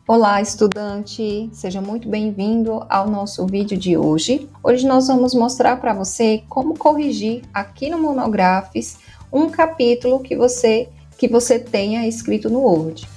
Olá, estudante! Seja muito bem-vindo ao nosso vídeo de hoje. Hoje nós vamos mostrar para você como corrigir aqui no Monographs um capítulo que você tenha escrito no Word.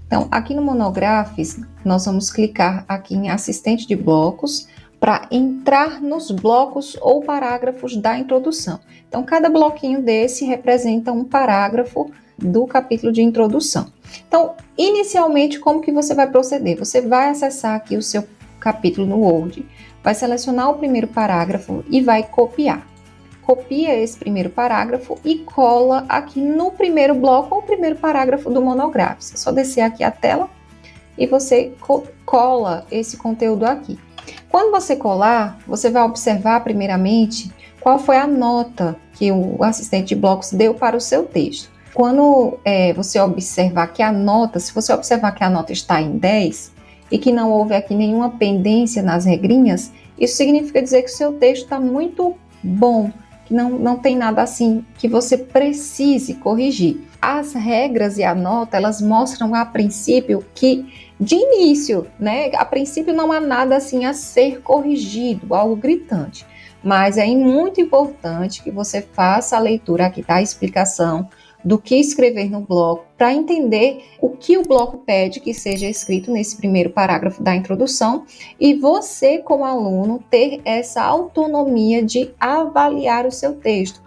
Então, aqui no Monographs, nós vamos clicar aqui em Assistente de Blocos para entrar nos blocos ou parágrafos da introdução. Então, cada bloquinho desse representa um parágrafo do capítulo de introdução. Então, inicialmente, como que você vai proceder? Você vai acessar aqui o seu capítulo no Word, vai selecionar o primeiro parágrafo e vai copiar. Copia esse primeiro parágrafo e cola aqui no primeiro bloco ou primeiro parágrafo do Monographs. É só descer aqui a tela e você cola esse conteúdo aqui. Quando você colar, você vai observar primeiramente qual foi a nota que o assistente de blocos deu para o seu texto. Quando você observar que a nota, se você observar que a nota está em 10 e que não houve aqui nenhuma pendência nas regrinhas, isso significa dizer que o seu texto está muito bom, que não tem nada assim que você precise corrigir. As regras e a nota, elas mostram a princípio que, de início, né, a princípio não há nada assim a ser corrigido, algo gritante. Mas é muito importante que você faça a leitura, aqui está a explicação do que escrever no bloco, para entender o que o bloco pede que seja escrito nesse primeiro parágrafo da introdução e você, como aluno, ter essa autonomia de avaliar o seu texto,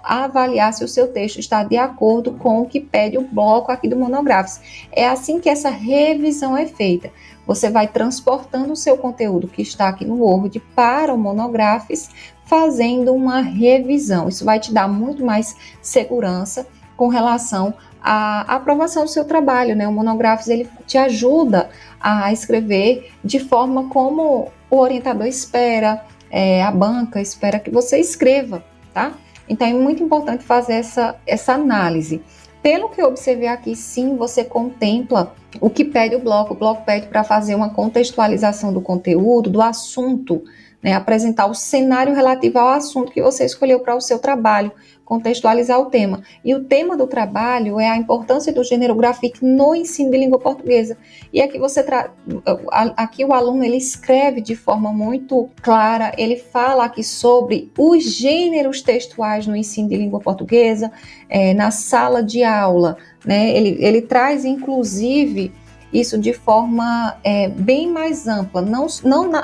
avaliar se o seu texto está de acordo com o que pede o bloco aqui do Monographs. É assim que essa revisão é feita. Você vai transportando o seu conteúdo que está aqui no Word para o Monographs, fazendo uma revisão. Isso vai te dar muito mais segurança com relação à aprovação do seu trabalho, né? O Monographs, ele te ajuda a escrever de forma como o orientador espera, a banca espera que você escreva, tá? Então, é muito importante fazer essa análise. Pelo que eu observei aqui, sim, você contempla o que pede o bloco. O bloco pede para fazer uma contextualização do conteúdo, do assunto, né? Apresentar o cenário relativo ao assunto que você escolheu para o seu trabalho, contextualizar o tema. E o tema do trabalho é a importância do gênero grafite no ensino de língua portuguesa. E aqui aqui o aluno, ele escreve de forma muito clara, ele fala aqui sobre os gêneros textuais no ensino de língua portuguesa, na sala de aula, né? Ele traz, inclusive, isso de forma bem mais ampla, não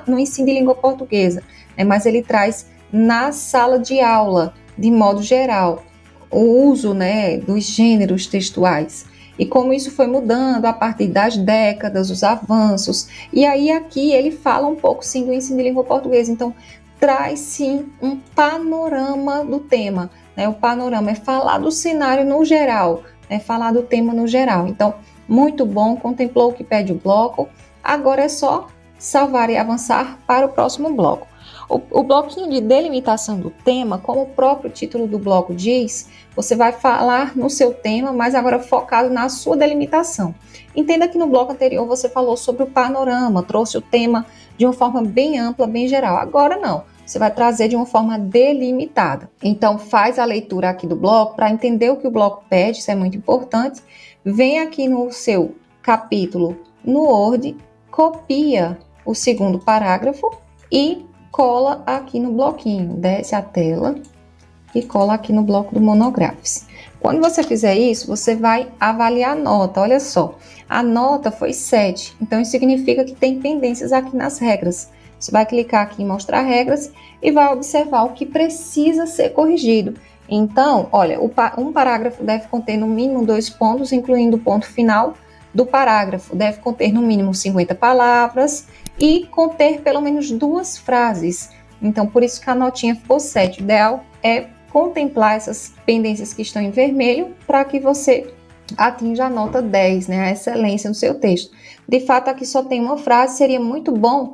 no ensino de língua portuguesa, né? Mas ele traz na sala de aula, de modo geral, o uso, né, dos gêneros textuais e como isso foi mudando a partir das décadas, os avanços. E aí aqui ele fala um pouco sim do ensino de língua portuguesa, então traz sim um panorama do tema, né? O panorama é falar do cenário no geral, né? Falar do tema no geral. Então, muito bom, contemplou o que pede o bloco, agora é só salvar e avançar para o próximo bloco. O bloquinho de delimitação do tema, como o próprio título do bloco diz, você vai falar no seu tema, mas agora focado na sua delimitação. Entenda que no bloco anterior você falou sobre o panorama, trouxe o tema de uma forma bem ampla, bem geral. Agora não, você vai trazer de uma forma delimitada. Então faz a leitura aqui do bloco para entender o que o bloco pede, isso é muito importante. Vem aqui no seu capítulo no Word, copia o segundo parágrafo e cola aqui no bloquinho, desce a tela e cola aqui no bloco do Monographs. Quando você fizer isso, você vai avaliar a nota, olha só, a nota foi 7, então isso significa que tem pendências aqui nas regras. Você vai clicar aqui em mostrar regras e vai observar o que precisa ser corrigido. Então, olha, um parágrafo deve conter no mínimo 2 pontos, incluindo o ponto final do parágrafo, deve conter no mínimo 50 palavras e conter pelo menos 2 frases. Então, por isso que a notinha ficou 7. O ideal é contemplar essas pendências que estão em vermelho para que você atinja a nota 10, né, a excelência no seu texto. De fato, aqui só tem uma frase, seria muito bom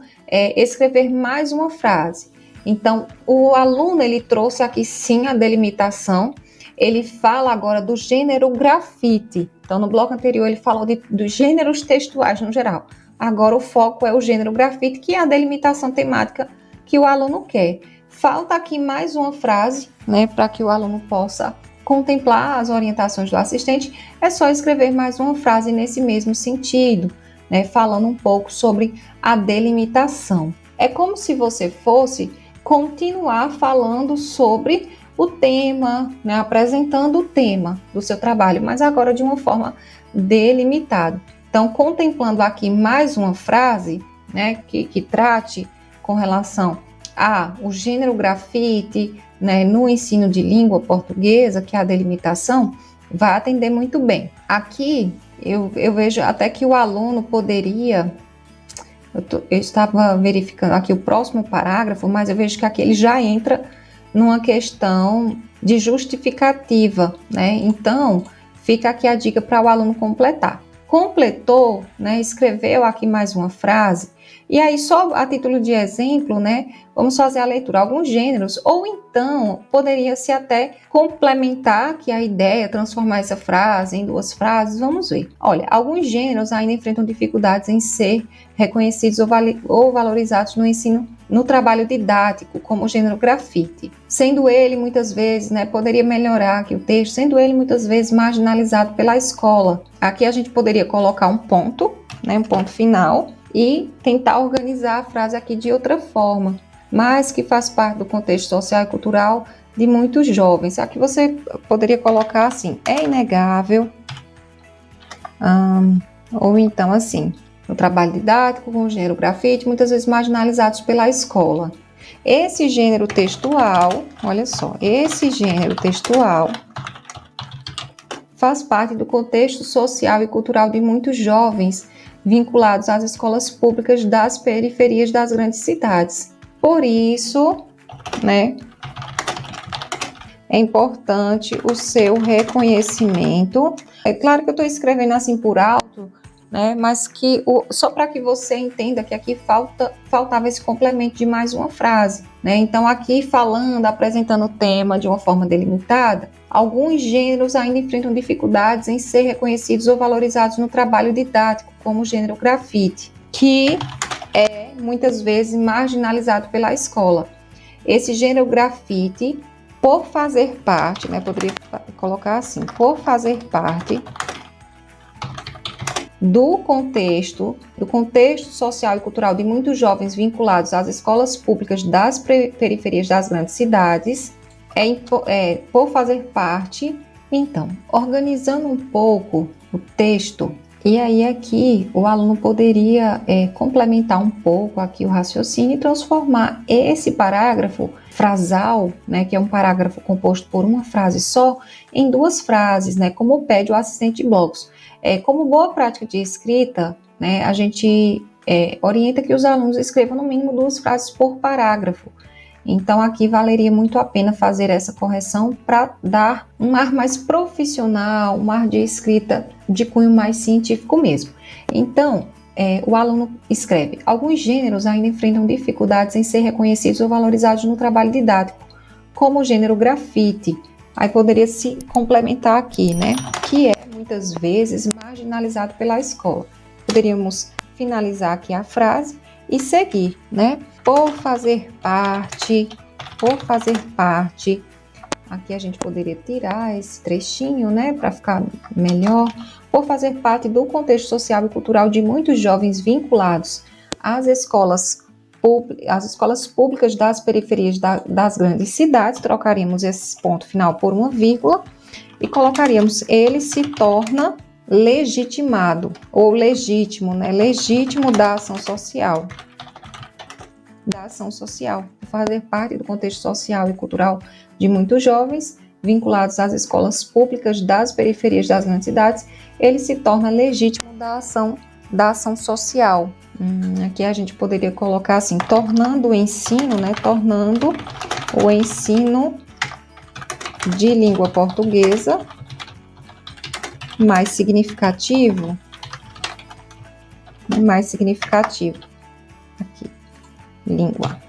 escrever mais uma frase. Então, o aluno, ele trouxe aqui sim a delimitação, ele fala agora do gênero grafite. Então, no bloco anterior, ele falou dos gêneros textuais no geral. Agora, o foco é o gênero grafite, que é a delimitação temática que o aluno quer. Falta aqui mais uma frase, né, para que o aluno possa contemplar as orientações do assistente, é só escrever mais uma frase nesse mesmo sentido, né, falando um pouco sobre a delimitação. É como se você fosse continuar falando sobre o tema, né, apresentando o tema do seu trabalho, mas agora de uma forma delimitada. Então, contemplando aqui mais uma frase, né, que trate com relação ao gênero grafite, né, no ensino de língua portuguesa, que é a delimitação, vai atender muito bem. Aqui, eu vejo até que o aluno poderia... Eu estava verificando aqui o próximo parágrafo, mas eu vejo que aqui ele já entra numa questão de justificativa, né? Então, fica aqui a dica para o aluno completar. Completou, né? Escreveu aqui mais uma frase, e aí só a título de exemplo, né? Vamos fazer a leitura, alguns gêneros, ou então poderia-se até complementar aqui a ideia, transformar essa frase em duas frases, vamos ver. Olha, alguns gêneros ainda enfrentam dificuldades em ser reconhecidos ou valorizados no ensino, no trabalho didático, como o gênero grafite. Sendo ele, muitas vezes, né, poderia melhorar aqui o texto, sendo ele muitas vezes marginalizado pela escola. Aqui a gente poderia colocar um ponto, né, um ponto final, e tentar organizar a frase aqui de outra forma, mas que faz parte do contexto social e cultural de muitos jovens. Aqui você poderia colocar assim, é inegável, ou então assim, o trabalho didático com o gênero grafite, muitas vezes marginalizados pela escola. Esse gênero textual, olha só, esse gênero textual faz parte do contexto social e cultural de muitos jovens vinculados às escolas públicas das periferias das grandes cidades. Por isso, né, é importante o seu reconhecimento. É claro que eu estou escrevendo assim por alto, né, mas que só para que você entenda que aqui faltava esse complemento de mais uma frase, né? Então aqui falando, apresentando o tema de uma forma delimitada, alguns gêneros ainda enfrentam dificuldades em ser reconhecidos ou valorizados no trabalho didático, como o gênero grafite, que é muitas vezes marginalizado pela escola. Esse gênero grafite, por fazer parte, né, poderia colocar assim, por fazer parte do contexto social e cultural de muitos jovens vinculados às escolas públicas das periferias das grandes cidades, por fazer parte. Então, organizando um pouco o texto, e aí aqui o aluno poderia complementar um pouco aqui o raciocínio e transformar esse parágrafo frasal, né, que é um parágrafo composto por uma frase só, em duas frases, né, como pede o assistente de blocos. Como boa prática de escrita, né, a gente orienta que os alunos escrevam no mínimo duas frases por parágrafo. Então, aqui valeria muito a pena fazer essa correção para dar um ar mais profissional, um ar de escrita de cunho mais científico mesmo. Então, o aluno escreve: alguns gêneros ainda enfrentam dificuldades em ser reconhecidos ou valorizados no trabalho didático, como o gênero grafite. Aí poderia se complementar aqui, né? Que é muitas vezes marginalizado pela escola. Poderíamos finalizar aqui a frase e seguir, né? Por fazer parte, aqui a gente poderia tirar esse trechinho, né, para ficar melhor. Por fazer parte do contexto social e cultural de muitos jovens vinculados às escolas públicas das periferias das grandes cidades, trocaríamos esse ponto final por uma vírgula e colocaríamos: ele se torna legitimado, ou legítimo, né? Legítimo da ação social. Por fazer parte do contexto social e cultural de muitos jovens vinculados às escolas públicas das periferias das grandes cidades, ele se torna legítimo da ação social. Aqui a gente poderia colocar assim: tornando o ensino, né? Tornando o ensino de língua portuguesa mais significativo. Aqui, língua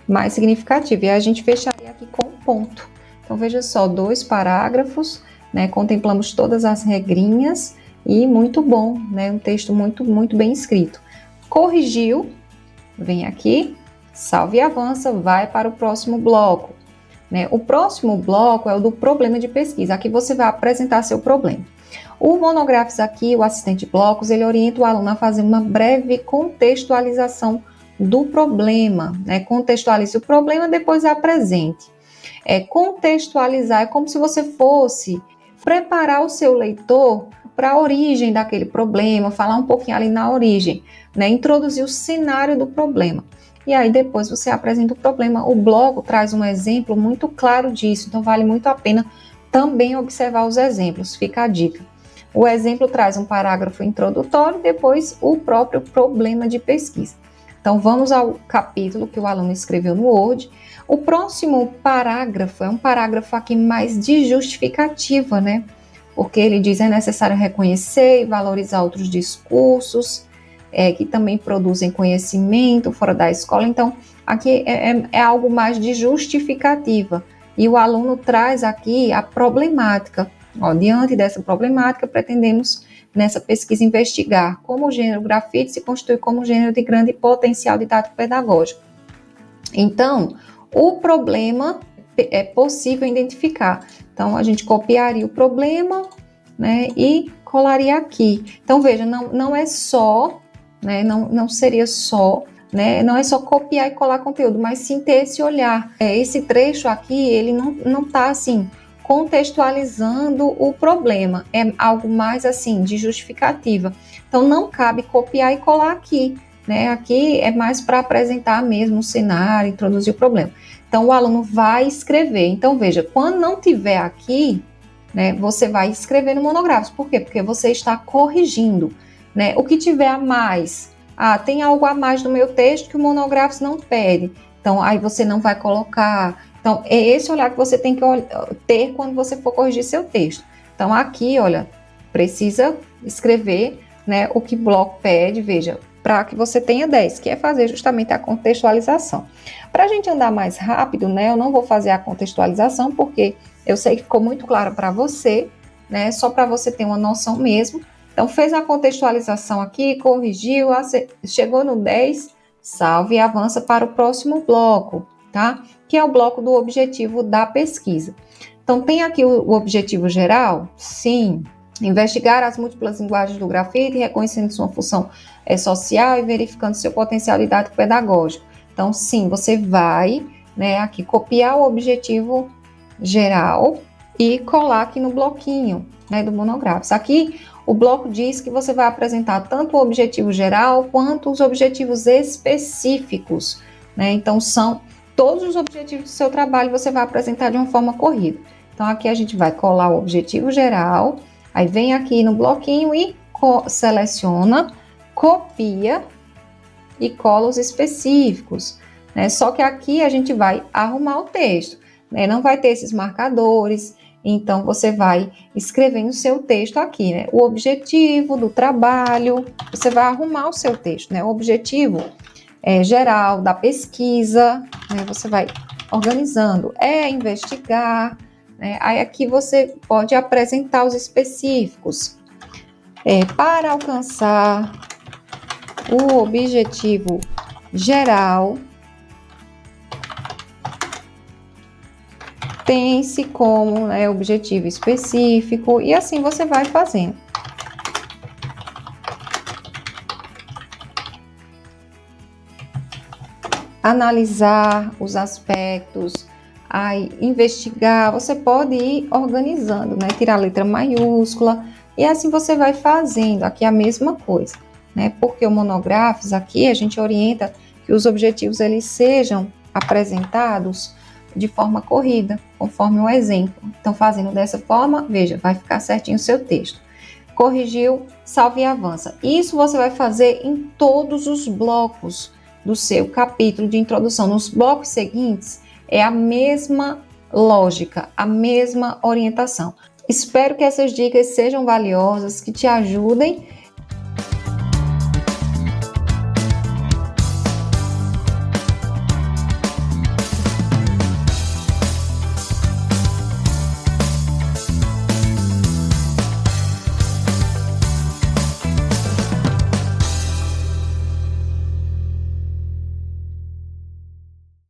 mais significativo. E a gente fecharia aqui com um ponto. Então, veja só, 2 parágrafos, né? Contemplamos todas as regrinhas e muito bom, né? Um texto muito, muito bem escrito. Corrigiu, vem aqui, salve e avança, vai para o próximo bloco. né? O próximo bloco é o do problema de pesquisa. Aqui você vai apresentar seu problema. O Monográficos aqui, o assistente de blocos, ele orienta o aluno a fazer uma breve contextualização do problema, né? Contextualize o problema, depois apresente. Contextualizar é como se você fosse preparar o seu leitor para a origem daquele problema, falar um pouquinho ali na origem, né? Introduzir o cenário do problema. E aí depois você apresenta o problema. O bloco traz um exemplo muito claro disso, então vale muito a pena também observar os exemplos, fica a dica. O exemplo traz um parágrafo introdutório e depois o próprio problema de pesquisa. Então vamos ao capítulo que o aluno escreveu no Word. O próximo parágrafo é um parágrafo aqui mais de justificativa, né? Porque ele diz é necessário reconhecer e valorizar outros discursos que também produzem conhecimento fora da escola. Então, aqui é algo mais de justificativa. E o aluno traz aqui a problemática. Diante dessa problemática, pretendemos, nessa pesquisa, investigar como o gênero grafite se constitui como gênero de grande potencial didático-pedagógico. Então, o problema é possível identificar. Então, a gente copiaria o problema, né, e colaria aqui. Então, veja, não é só, né, não seria só, né, não é só copiar e colar conteúdo, mas sim ter esse olhar. Esse trecho aqui, ele não está assim, contextualizando o problema, é algo mais assim, de justificativa. Então, não cabe copiar e colar aqui, né? Aqui é mais para apresentar mesmo o cenário, introduzir o problema. Então, o aluno vai escrever. Então, veja, quando não tiver aqui, né, você vai escrever no monográfico. Por quê? Porque você está corrigindo, né? O que tiver a mais, tem algo a mais no meu texto que o monográfico não pede. Então, aí você não vai colocar. Então, é esse olhar que você tem que ter quando você for corrigir seu texto. Então, aqui, olha, precisa escrever, né, o que o bloco pede, veja, para que você tenha 10, que é fazer justamente a contextualização. Para a gente andar mais rápido, né, eu não vou fazer a contextualização, porque eu sei que ficou muito claro para você, né, só para você ter uma noção mesmo. Então, fez a contextualização aqui, corrigiu, chegou no 10, salve e avança para o próximo bloco, tá? Que é o bloco do objetivo da pesquisa. Então, tem aqui o objetivo geral? Sim. Investigar as múltiplas linguagens do grafite, reconhecendo sua função social e verificando seu potencial didático-pedagógico. Então, sim, você vai, né, aqui copiar o objetivo geral e colar aqui no bloquinho, né, do monográfico. Aqui, o bloco diz que você vai apresentar tanto o objetivo geral quanto os objetivos específicos, né? Então, são todos os objetivos do seu trabalho, você vai apresentar de uma forma corrida. Então, aqui a gente vai colar o objetivo geral, aí vem aqui no bloquinho e seleciona, copia e cola os específicos, né? Só que aqui a gente vai arrumar o texto, né? Não vai ter esses marcadores, então você vai escrever no seu texto aqui, né? O objetivo do trabalho, você vai arrumar o seu texto, né? O objetivo geral da pesquisa, né? Você vai organizando, investigar, né? Aí aqui você pode apresentar os específicos. Para alcançar o objetivo geral, pense como objetivo específico e assim você vai fazendo. Analisar os aspectos, investigar, você pode ir organizando, né? Tirar a letra maiúscula e assim você vai fazendo aqui a mesma coisa, né? Porque o monográficos aqui a gente orienta que os objetivos eles sejam apresentados de forma corrida, conforme o exemplo. Então, fazendo dessa forma, veja, vai ficar certinho o seu texto. Corrigiu, salve e avança. Isso você vai fazer em todos os blocos do seu capítulo de introdução. Nos blocos seguintes, é a mesma lógica, a mesma orientação. Espero que essas dicas sejam valiosas, que te ajudem